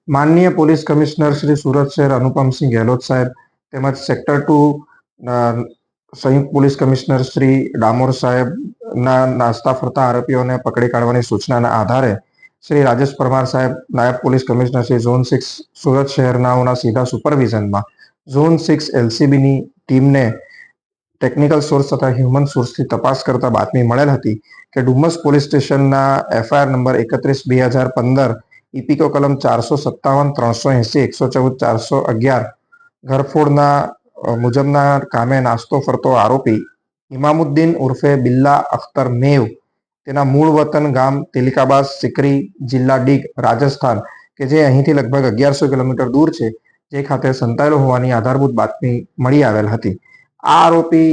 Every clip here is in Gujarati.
માનનીય પોલીસ કમિશનર શ્રી સુરત શહેર અનુપમસિંહ ગેહલોત સાહેબ તેમજ સેક્ટર 2 સંયુક્ત પોલીસ કમિશનર શ્રી ડામોર સાહેબના નાસ્તા ફરતા આરોપીઓને પકડી કાઢવાની સૂચનાના આધારે શ્રી રાજેશ પરમાર સાહેબ નાયબ police commissioner Shri zone 6 Surat શહેરનાઓના સીધા સુપરવિઝનમાં ઝોન 6 એલસીબીની ટીમને ટેકનિકલ સોર્સ તથા હ્યુમન સોર્સથી તપાસ કરતા બાતમી મળેલ હતી કે ડુમસ પોલીસ સ્ટેશનના એફઆઈઆર નંબર 31/2015 ઇપિકો કલમ 457, 380, 114, 411 ઘરફોડના મુજબના કામે નાસ્તો ફરતો આરોપી ઇમામુદ્દીન ઉર્ફે બિલ્લા અખ્તર મેવ તેના મૂળ વતન ગામ તેલિકાબાદ સિકરી જિલ્લા ડીગ રાજસ્થાન કે જે અહીંથી લગભગ 1100 કિલોમીટર દૂર છે જે ખાતે સંતાયેલો હોવાની આધારભૂત બાતમી મળી આવેલ હતી। આ આરોપી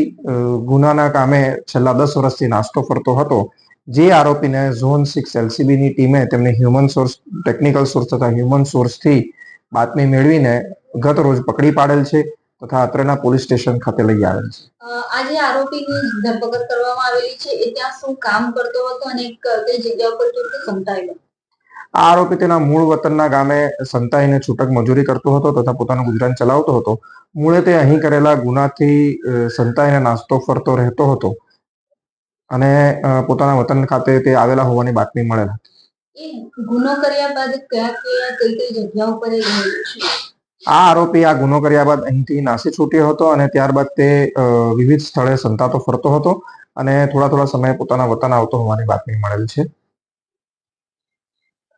ગુનાના કામે છેલ્લા 10 વર્ષથી નાસ્તો ફરતો હતો, જે આરોપીને ઝોન 6 એલસીબીની ટીમે તેમને હ્યુમન સોર્સ ટેકનિકલ સોર્સ તથા હ્યુમન સોર્સથી બાતમી મેળવીને ગત રોજ પકડી પાડેલ છે તથા અત્રેના પોલીસ સ્ટેશન ખાતે લઈ આવેલ છે। આજે આરોપીની ધરપકડ કરવામાં આવેલી છે એ ત્યાં શું કામ કરતો હતો અને કઈ જગ્યા ઉપર કેવી સંતાયેલો? આ આરોપી તેના મૂળ વતનના ગામે સંતાઈને છૂટક મજૂરી કરતો હતો તથા પોતાનું ગુજરાન ચલાવતો હતો। મૂળે તે અહીં કરેલા ગુનાથી સંતાઈને નાસ્તો ફરતો રહેતો હતો અને પોતાના વતન ખાતે તે આવેલા હોવાની બાતમી મળેલ હતી। એ ગુનો કર્યા બાદ કઈ જગ્યા ઉપર રહેલો છે? આ આરોપી આ ગુનો કર્યા બાદ અહીંથી નાસી છૂટ્યો હતો અને ત્યારબાદ તે વિવિધ સ્થળે સંતાતો ફરતો હતો અને થોડા થોડા સમયે પોતાના વતન આવતો હોવાની બાતમી મળેલ છે।